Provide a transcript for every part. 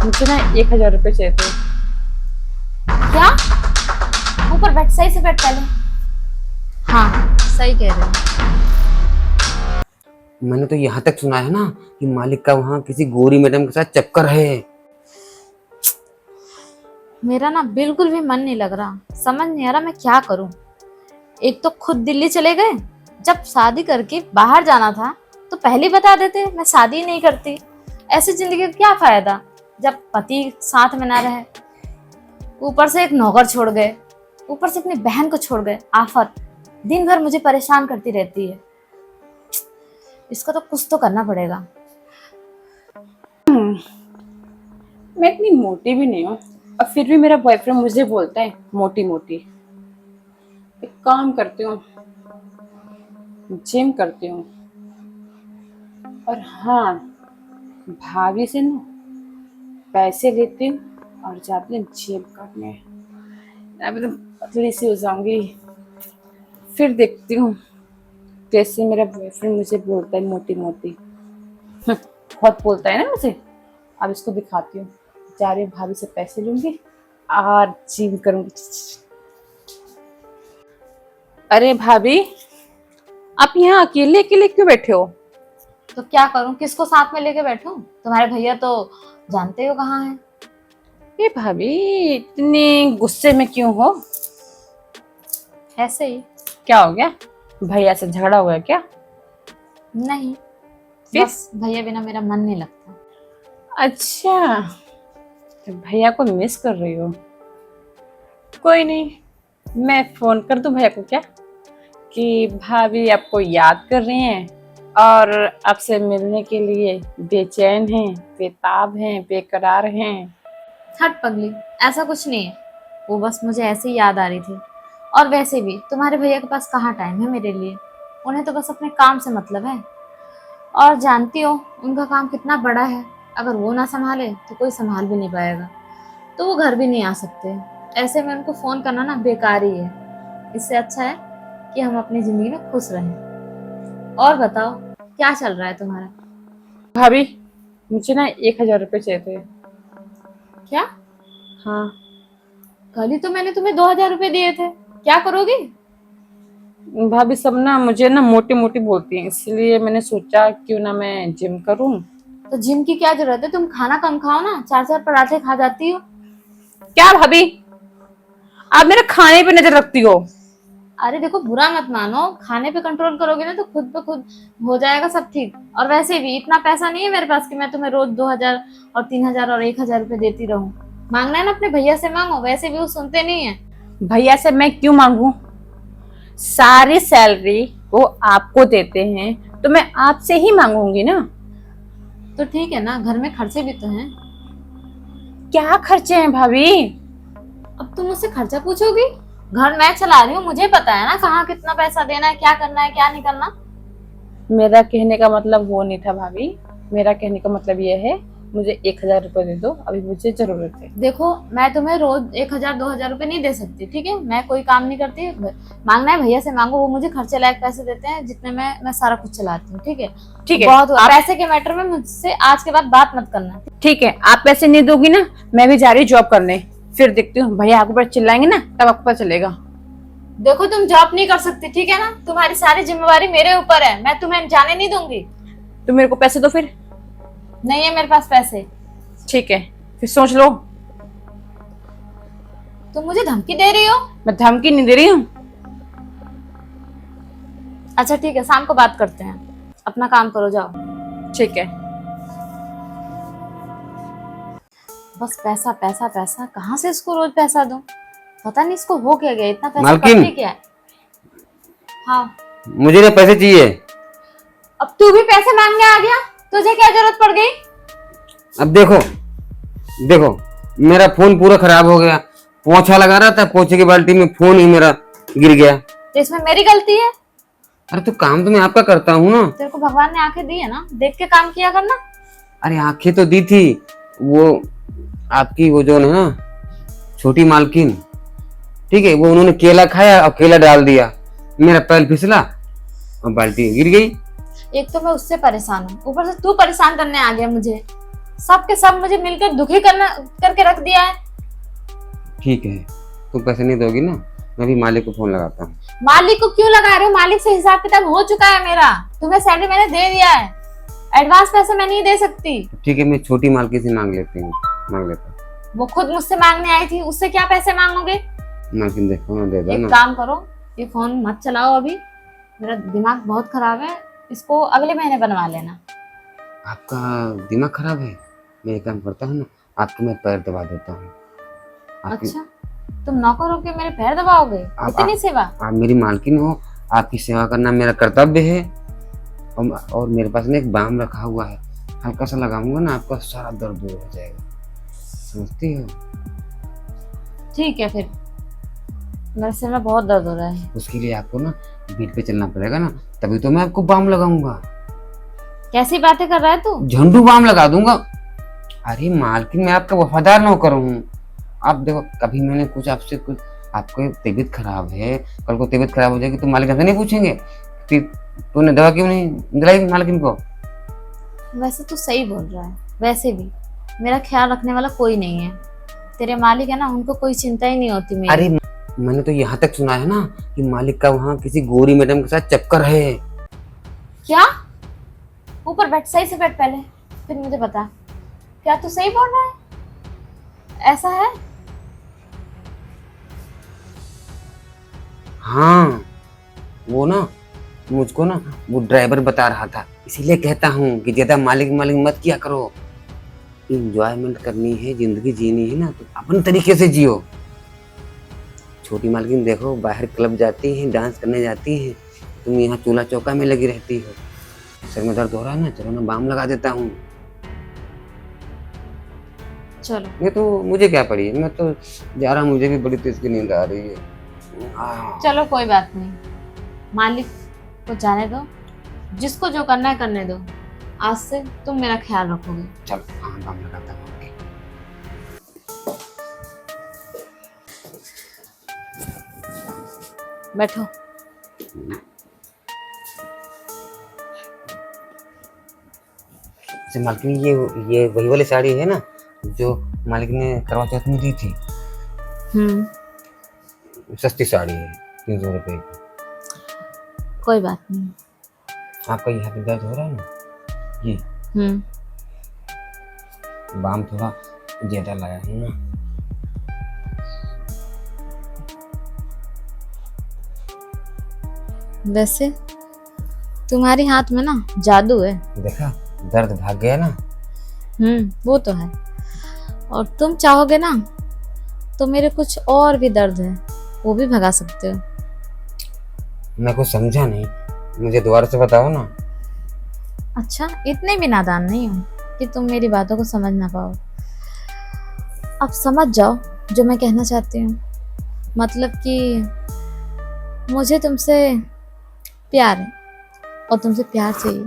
मुझे ना 1,000 रुपये चाहिए थे। क्या? ऊपर बैठ, सही से बैठ पहले। हाँ, सही कह रहे हो। मैंने तो यहाँ तक सुना है ना कि मालिक का वहाँ किसी गोरी मैडम के साथ चक्कर है। मेरा ना बिल्कुल भी मन नहीं लग रहा, समझ नहीं आ रहा मैं क्या करूं। एक तो खुद दिल्ली चले गए, जब शादी करके बाहर जाना था तो पहले बता देते, मैं शादी ही नहीं करती। ऐसी जिंदगी का क्या फायदा जब पति साथ में ना रहे। ऊपर से एक नौकर छोड़ गए, ऊपर से अपनी बहन को छोड़ गए। आफत दिन भर मुझे परेशान करती रहती है। इसका तो कुछ तो करना पड़ेगा। मैं इतनी मोटी भी नहीं हूँ और फिर भी मेरा बॉयफ्रेंड मुझे बोलता है मोटी मोटी। एक काम करती हूँ, जिम करती हूँ और हाँ, भाभी से ना पैसे लेती हूँ और जाती हूँ जिम करने। अभी तो पतली सी हो जाऊंगी। फिर देखती हूँ कैसे मेरा बॉयफ्रेंड मुझे बोलता है मोटी मोटी। बहुत बोलता है ना मुझे। अब इसको दिखाती हूँ। जा रही हूँ, भाभी से पैसे लूंगी और जिम करूंगी। अरे भाभी, आप यहाँ अकेले अकेले क्यों बैठे हो? तो क्या करूं, किसको साथ में लेके बैठूं? तुम्हारे भैया तो जानते हो कहाँ है। ये भाभी इतने गुस्से में क्यों हो? ऐसे ही। क्या हो गया? भैया से झगड़ा हुआ है क्या? नहीं, फिर? बस भैया बिना मेरा मन नहीं लगता। अच्छा, तो भैया को मिस कर रही हो? कोई नहीं, मैं फोन कर दूं भैया को क्या कि भाभी आपको याद कर रही हैं और आपसे मिलने के लिए बेचैन हैं, बेताब हैं, बेकरार हैं। हट पगली, ऐसा कुछ नहीं है। वो बस मुझे ऐसे ही याद आ रही थी। और वैसे भी तुम्हारे भैया के पास कहाँ टाइम है मेरे लिए। उन्हें तो बस अपने काम से मतलब है। और जानती हो उनका काम कितना बड़ा है। अगर वो ना संभाले तो कोई संभाल भी नहीं पाएगा। तो वो घर भी नहीं आ सकते। ऐसे में उनको फोन करना ना बेकार ही है। इससे अच्छा है कि हम अपनी जिंदगी में खुश रहें। और बताओ क्या चल रहा है तुम्हारा? भाभी, मुझे ना 1,000 रुपये चाहिए थे। क्या? हाँ कल ही तो मैंने तुम्हें 2,000 रुपए दिए थे। क्या करोगी? भाभी, सब ना मुझे ना मोटी मोटी बोलती हैं, इसलिए मैंने सोचा क्यों ना मैं जिम करूं। तो जिम की क्या जरूरत है? तुम खाना कम खाओ ना, 4-4 पराठे खा जाती हो। क्या भाभी, आप मेरे खाने पे नजर रखती हो? अरे देखो, बुरा मत मानो। खाने पे कंट्रोल करोगे ना तो खुद पे खुद हो जाएगा सब ठीक। और वैसे भी इतना पैसा नहीं है मेरे पास कि मैं तुम्हें रोज 2,000 और 3,000 और 1,000 रुपए देती रहूं। मांगना है ना अपने भैया से मांगो, वैसे भी वो सुनते नहीं है। भैया से मैं क्यों मांगू? सारी सैलरी वो आपको देते हैं तो मैं आपसे ही मांगूंगी ना। तो ठीक है ना, घर में खर्चे भी तो हैं। क्या खर्चे हैं भाभी? अब तुम मुझसे खर्चा पूछोगी? घर मैं चला रही हूँ, मुझे पता है ना कहाँ कितना पैसा देना है, क्या करना है क्या नहीं करना। मेरा कहने का मतलब वो नहीं था भाभी। मेरा कहने का मतलब ये है, मुझे 1,000 रुपये दे दो, अभी मुझे जरूरत है। देखो, मैं तुम्हें रोज 1,000-2,000 रुपए नहीं दे सकती, ठीक है? मैं कोई काम नहीं करती। मांगना है भैया से मांगो, वो मुझे खर्चे लायक पैसे देते हैं जितने में मैं सारा कुछ चलाती हूँ, ठीक है? ठीक है, बहुत हुआ। आप... पैसे के मैटर में मुझसे आज के बाद बात मत करना। ठीक है, आप पैसे नहीं दोगी ना, मैं भी जा रही जॉब करने। फिर देखती हूँ, भैया आपके ऊपर चिल्लाएंगे ना तब आपको पता चलेगा। देखो, तुम जॉब नहीं कर सकती, ठीक है ना? तुम्हारी सारी जिम्मेवारी मेरे ऊपर है, मैं तुम्हें जाने नहीं दूंगी। तो मेरे को पैसे दो फिर। नहीं है मेरे पास पैसे। ठीक है, फिर सोच लो। तुम मुझे धमकी दे रही हो? मैं धमकी नहीं दे रही हूँ। अच्छा ठीक है, शाम को बात करते हैं। अपना काम करो, जाओ। ठीक है। बस पैसा पैसा पैसा, कहाँ से इसको रोज पैसा दूं? पता नहीं इसको हो क्या गया, इतना पैसा मालकिन। करती क्या है। हाँ, मुझे ना पैसे चाहिए। अब तू भी पैसे मांगने आ गया? तुझे क्या जरूरत पड़ गई? अब देखो देखो, मेरा फोन पूरा खराब हो गया। पोछा लगा रहा था, पोछे की बाल्टी में फोन ही मेरा गिर गया। तो इसमें मेरी गलती है? अरे तो काम तो मैं आपका करता हूँ ना। तेरे को भगवान ने आंखें दी है ना, देख के काम किया करना। अरे आंखें तो दी थी, वो आपकी वो जो है ना छोटी मालकिन, ठीक है, वो उन्होंने केला खाया और केला डाल दिया, मेरा पैर फिसला और बाल्टी गिर गई। एक तो मैं उससे परेशान हूँ, ऊपर से तू परेशान करने आ गया मुझे। सबके सब मुझे मिलकर दुखी करके रख दिया है। ठीक है, तुम पैसे नहीं दोगी ना, मैं भी मालिक को फोन लगाता हूँ। मालिक को क्यों लगा रहे हो? मालिक से हिसाब किताब हो चुका है मेरा। तुम्हें सैलरी मैंने दे दिया है, एडवांस पैसे मैं नहीं दे सकती। ठीक है, मैं छोटी मालकिन से मांग लेता हूँ। वो खुद मुझसे मांगने आई थी, उससे क्या पैसे मांगोगे? मालकिन देखो ना, दे दो एक ना। काम करो, ये फोन मत चलाओ अभी, मेरा दिमाग बहुत खराब है, इसको अगले महीने बनवा लेना। आपका दिमाग खराब है? मैं एक काम करता हूँ ना, आपको मैं पैर दबा देता हूँ। अच्छा, तुम नौकर होके मेरे पैर दबाओगे? इतनी सेवा? आप मेरी मालकिन हो, आपकी सेवा करना मेरा कर्तव्य है। और मेरे पास ना एक बाम रखा हुआ है, हल्का सा लगाऊंगा ना, आपका सारा दर्द दूर हो जाएगा, समझती हो? ठीक है, फिर मेरे सिर में बहुत दर्द हो रहा है। उसके लिए आपको ना बीट पे चलना पड़ेगा ना, तभी तो मैं आपको बाम लगाऊंगा। कैसी बातें कर रहा है तू? झंडू बाम लगा दूंगा। अरे मालकिन, मैं आपका वफादार नौकर हूँ। आप देखो, कभी मैंने कुछ आपसे कुछ, आपको तबीयत खराब है, कल को तबीयत खराब हो जाएगी तो मालिक हमसे नहीं पूछेंगे कि तूने दवा क्यों नहीं दिलाई मालकिन को? वैसे तू सही बोल रहा है, वैसे भी मेरा ख्याल रखने वाला कोई नहीं है। तेरे मालिक है ना, उनको कोई चिंता ही नहीं होती मेरी। अरे मैंने तो यहाँ तक सुना है ना कि मालिक का वहाँ किसी गोरी मैडम के साथ चक्कर है। क्या? ऊपर बैठ, सही से बैठ पहले, फिर मुझे बता। क्या तू सही बोल रहा है? ऐसा है? हाँ, वो ना मुझको ना वो ड्राइवर बता रहा था, इसीलिए कहता हूँ कि ज्यादा मालिक मत किया करो। इंजॉयमेंट करनी है, जिंदगी जीनी है ना, तो अपने तरीके से जियो। छोटी मालकिन देखो, बाहर क्लब जाती हैं, डांस करने जाती हैं, तुम यहाँ चूल्हा चौका में लगी रहती हो। सर में दर्द हो रहा है ना, चलो ना बाम लगा देता हूँ। चलो। ये तो मुझे क्या पड़ी है, मैं तो जा रहा हूँ, मुझे भी बड़ी तेज की नींद आ रही है। चलो कोई बात नहीं, मालिक को जाने दो, जिसको जो करना है करने दो। आज से तुम मेरा ख्याल रखोगे। चलो, हाँ, बाम लगाता हूँ। बैठो। मालकिन, ये वही वाली साड़ी है ना जो मालिक ने करवा चौथ में दी थी? सस्ती साड़ी है, 300 रुपए की। कोई बात नहीं। आपका यहाँ पे दर्द हो रहा है ना, ये बाम थोड़ा ज्यादा लगा है ना। वैसे तुम्हारे हाथ में ना जादू है। देखा, दर्द भाग गया ना। वो तो है। और तुम चाहोगे ना तो मेरे कुछ और भी दर्द है, वो भी भगा सकते हो। मैं कुछ समझा नहीं, मुझे दोबारा से बताओ ना। अच्छा, इतने भी नादान नहीं हो कि तुम मेरी बातों को समझ ना पाओ। अब समझ जाओ जो मैं कहना चाहती हूँ। मतलब कि मुझे तुमसे प्यार है और तुमसे प्यार चाहिए।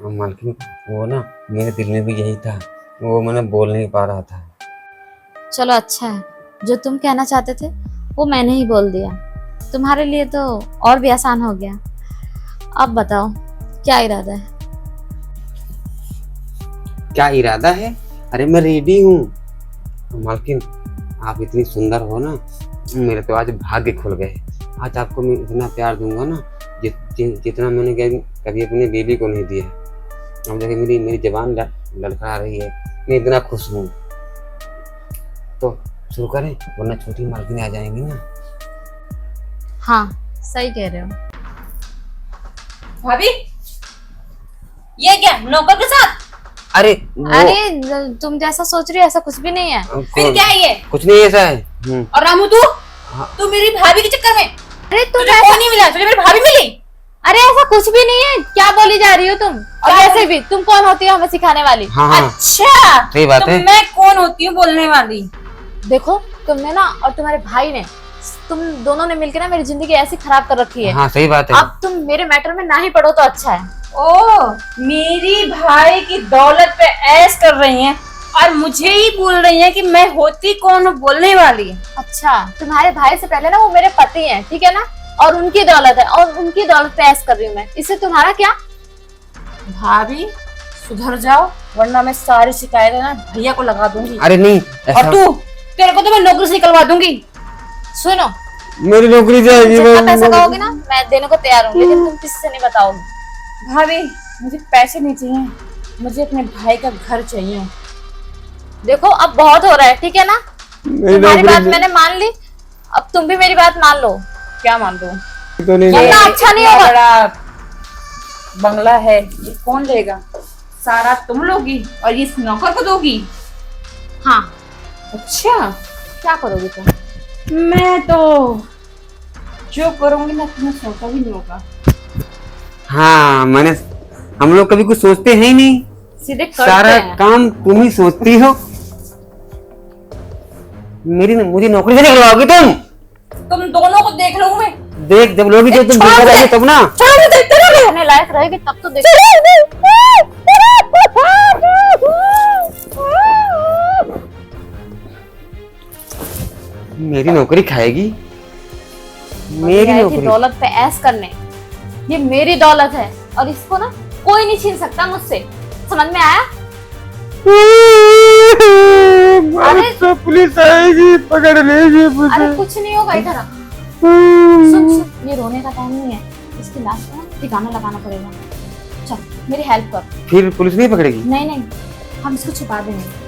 मालकिन, वो ना मेरे दिल में भी यही था, वो मैंने बोल नहीं पा रहा था। चलो अच्छा है, जो तुम कहना चाहते थे वो मैंने ही बोल दिया। तुम्हारे लिए तो और भी आसान हो गया। अब बताओ, क्या इरादा है? क्या इरादा है? अरे मैं रेडी हूँ मालकिन। आप इतनी सुंदर हो ना, मेरे तो आज भाग्य खुल गए। आज आपको मैं इतना प्यार दूंगा ना जितना मैंने कभी अपने बेबी को नहीं दिया। अब देखिए, मेरी जबान लड़खड़ा रही है, मैं इतना खुश हूँ। तो शुरू करें, वरना छोटी मालकिन आ जाएंगी ना। हाँ, सही कह रहे हो। भाभी, ये क्या नौकर के साथ? अरे अरे तुम जैसा सोच रही हो ऐसा कुछ भी नहीं है। फिर क्या है ये? कुछ नहीं ऐसा है। और रामू, तू मेरी भाभी के चक्कर में? अरे तुझे कौन नहीं मिला? तुझे मेरी भाभी मिली? अरे ऐसा कुछ भी नहीं है, क्या बोली जा रही हो तुम? और वैसे भी तुम कौन होती हो हमें सिखाने वाली? हाँ, अच्छा, सही बात तो है। मैं कौन होती हूँ बोलने वाली? देखो, तुमने ना और तुम्हारे भाई ने, तुम दोनों ने मिलकर ना मेरी जिंदगी ऐसी खराब कर रखी है। हाँ, सही बात है। अब तुम मेरे मैटर में ना ही पढ़ो तो अच्छा है। ओ, मेरी भाई की दौलत पे ऐश कर रही हैं और मुझे ही बोल रही हैं कि मैं होती कौन हूँ बोलने वाली। अच्छा, तुम्हारे भाई से पहले ना वो मेरे पति हैं, ठीक है ना? और उनकी दौलत है और उनकी दौलत पे ऐश कर रही हूँ मैं। इससे तुम्हारा क्या? भाभी, सुधर जाओ वरना मैं सारी शिकायतें ना भैया को लगा दूंगी। अरे नहीं और ऐसा, तू, तेरे को तो मैं नौकरी से निकलवा दूंगी। सुनो, मेरी नौकरी जाएगी। जितना पैसा कहोगे ना मैं देने को तैयार हूँ, लेकिन तुम किसी से नहीं बताओगे। भाभी मुझे पैसे नहीं चाहिए, मुझे अपने भाई का घर चाहिए। देखो अब बहुत हो रहा है, ठीक है ना? मेरी तुम्हारी बात नौकरी मैंने मान ली, अब तुम भी मेरी बात मान लो। क्या मान दो? तो नहीं ये अच्छा नहीं इतना होगा। बड़ा बंगला है, ये कौन लेगा? सारा तुम लोगी और ये इस नौकर को दोगी? हाँ, अच्छा, क्या करोगे तुम? मैं तो जो करूंगी ना तुम्हें सोचा भी नहीं होगा। हाँ मैंने, हम लोग कभी कुछ सोचते हैं ही नहीं, सीधे करते सारा हैं। काम तुम ही सोचती हो। मुझे नौकरी से निकलवाओगी तुम? तुम दोनों को देख लूंगी मैं। देख जब लोगी जब तुम छोड़ देखा दे। जाएगी तब ना। चलो मैं देखते रहोगे। रहने लायक रहेगी तब तो देखो। मेरी नौकरी खाएगी, मेरी आई थी नौकरी। दौलत पे ऐश करने, ये मेरी दौलत है और इसको ना कोई नहीं छीन सकता मुझसे, समझ में आया? अरे तो पुलिस आएगी, पकड़ लेगी मुझे। अरे कुछ नहीं होगा, इधर आ। सुन सुन, ये रोने का टाइम नहीं है, इसकी लाश को ना ठिकाना लगाना पड़ेगा। चल मेरी हेल्प कर। फिर पुलिस नहीं पकड़ेगी? नहीं नहीं, हम इसको छुपा देंगे।